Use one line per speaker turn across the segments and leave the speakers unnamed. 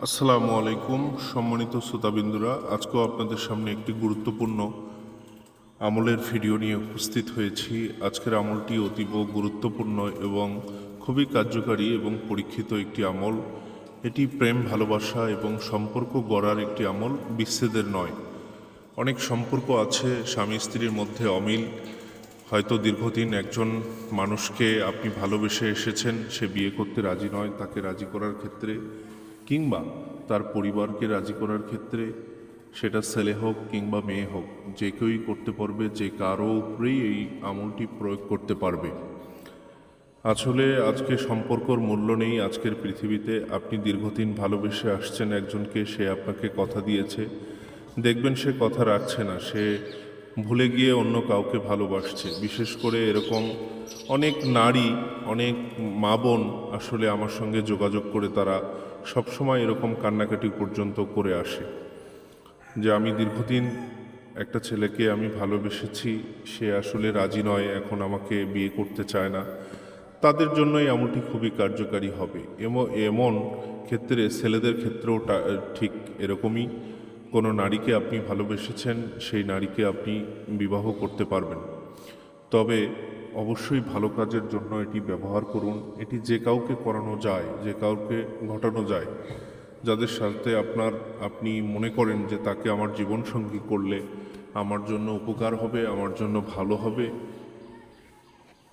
আসসালামু আলাইকুম সম্মানিত শ্রোতাবিন্দুরা, আজকেও আপনাদের সামনে একটি গুরুত্বপূর্ণ আমলের ভিডিও নিয়ে উপস্থিত হয়েছি। আজকের আমলটি অতীব গুরুত্বপূর্ণ এবং খুবই কার্যকারী এবং পরীক্ষিত একটি আমল। এটি প্রেম, ভালোবাসা এবং সম্পর্ক গড়ার একটি আমল, বিচ্ছেদের নয়। অনেক সম্পর্ক আছে স্বামী স্ত্রীর মধ্যে অমিল, হয়তো দীর্ঘদিন একজন মানুষকে আপনি ভালোবেসে এসেছেন, সে বিয়ে করতে রাজি নয়, তাকে রাজি করার ক্ষেত্রে কিংবা তার পরিবারকে রাজি করার ক্ষেত্রে, সেটা ছেলে হোক কিংবা মেয়ে হোক, যে কেউই করতে পারবে, যে কারো উপরেই এই আমলটি প্রয়োগ করতে পারবে। আসলে আজকে সম্পর্কর মূল্য নেই আজকের পৃথিবীতে। আপনি দীর্ঘদিন ভালোবেসে আসছেন একজনকে, সে আপনাকে কথা দিয়েছে, দেখবেন সে কথা রাখছে না, সে ভুলে গিয়ে অন্য কাউকে ভালোবাসছে। বিশেষ করে এরকম অনেক নারী, অনেক মা বোন আসলে আমার সঙ্গে যোগাযোগ করে তারা সবসময় এরকম কান্নাকাটি পর্যন্ত করে আসে যে আমি দীর্ঘদিন একটা ছেলেকে আমি ভালোবেসেছি, সে আসলে রাজি নয়, এখন আমাকে বিয়ে করতে চায় না। তাদের জন্য এই আমলটি খুবই কার্যকারী হবে। এমন ক্ষেত্রে ছেলেদের ক্ষেত্রেও ঠিক এরকমই। কোনো নারীকে আপনি ভালোবেসেছেন, সেই নারীকে আপনি বিবাহ করতে পারবেন, তবে অবশ্যই ভালো কাজের জন্য এটি ব্যবহার করুন। এটি যে কাউকে করানো যায়, যে কাউকে ঘটানো যায়, যাদের সাথে আপনি মনে করেন যে তাকে আমার জীবনসঙ্গী করলে আমার জন্য উপকার হবে, আমার জন্য ভালো হবে,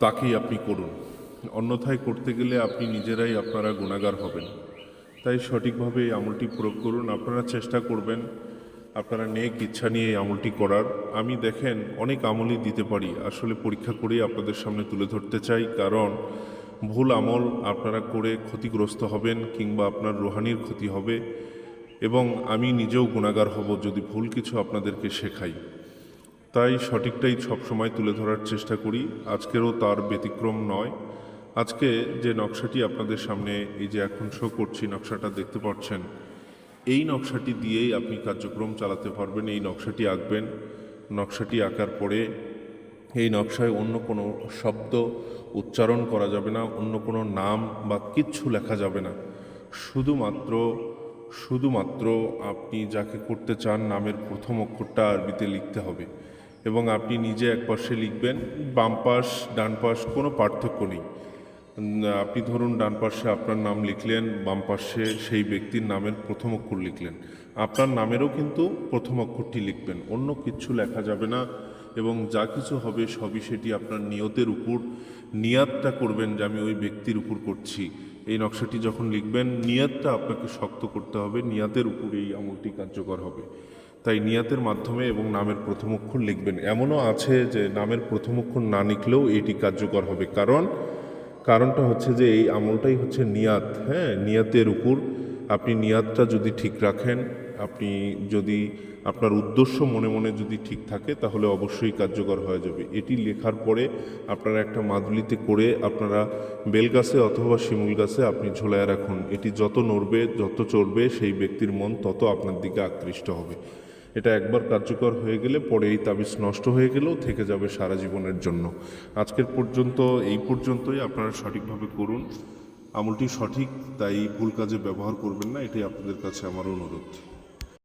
তাকেই আপনি করুন। অন্যথায় করতে গেলে আপনি নিজেরাই আপনারা গুনাহগার হবেন। তাই সঠিকভাবে এই আমলটি প্রয়োগ করুন। আপনারা চেষ্টা করবেন আপনারা নেক ইচ্ছা নিয়ে এই আমলটি করার। আমি দেখেন অনেক আমলই দিতে পারি, আসলে পরীক্ষা করেই আপনাদের সামনে তুলে ধরতে চাই, কারণ ভুল আমল আপনারা করে ক্ষতিগ্রস্ত হবেন কিংবা আপনার রুহানির ক্ষতি হবে, এবং আমি নিজেও গুনাহগার হব যদি ভুল কিছু আপনাদেরকে শেখাই। তাই সঠিকটাই সবসময় তুলে ধরার চেষ্টা করি, আজকেরও তার ব্যতিক্রম নয়। আজকে যে নকশাটি আপনাদের সামনে এই যে এখন শো করছি, নকশাটা দেখতে পাচ্ছেন, এই নকশাটি দিয়েই আপনি কার্যক্রম চালাতে পারবেন। এই নকশাটি আঁকবেন, নকশাটি আঁকার পরে এই নকশায় অন্য কোনো শব্দ উচ্চারণ করা যাবে না, অন্য কোনো নাম বা কিচ্ছু লেখা যাবে না। শুধুমাত্র আপনি যাকে করতে চান নামের প্রথম অক্ষরটা আরবিতে লিখতে হবে, এবং আপনি নিজে এক পাশে লিখবেন, বাম পাশ ডান পাশ কোনো পার্থক্য নেই। আপনি ধরুন ডান পাশে আপনার নাম লিখলেন, বাম পাশে সেই ব্যক্তির নামের প্রথম অক্ষর লিখলেন, আপনার নামেরও কিন্তু প্রথম অক্ষরটি লিখবেন, অন্য কিচ্ছু লেখা যাবে না। এবং যা কিছু হবে সবই সেটি আপনার নিয়তের উপর, নিয়াতটা করবেন যে আমি ওই ব্যক্তির উপর করছি। এই নকশাটি যখন লিখবেন, নিয়াতটা আপনাকে শক্ত করতে হবে, নিয়াতের উপর এই আমলটি কার্যকর হবে। তাই নিয়াতের মাধ্যমে এবং নামের প্রথম অক্ষর লিখবেন। এমনও আছে যে নামের প্রথম অক্ষর না লিখলেও এটি কার্যকর হবে, কারণটা হচ্ছে যে এই আমলটাই হচ্ছে নিয়াত। হ্যাঁ, নিয়াতের উপর আপনি নিয়াতটা যদি ঠিক রাখেন, আপনি যদি আপনার উদ্দেশ্য মনে মনে যদি ঠিক থাকে, তাহলে অবশ্যই কার্যকর হয়ে যাবে। এটি লেখার পরে আপনারা একটা মাদুলিতে করে আপনারা বেলগাছে অথবা শিমুল গাছে আপনি ঝোলায় রাখুন। এটি যত নড়বে, যত চড়বে, সেই ব্যক্তির মন তত আপনার দিকে আকৃষ্ট হবে। এটা একবার কার্যকর হয়ে গেলে পরে এই তাবিজ নষ্ট হয়ে গেলেও থেকে যাবে সারা জীবনের জন্য। আজকের পর্যন্ত এই পর্যন্তই। আপনারা সঠিকভাবে করুন, আমলটি সঠিক, তাই ভুল কাজে ব্যবহার করবেন না, এটাই আপনাদের কাছে আমার অনুরোধ।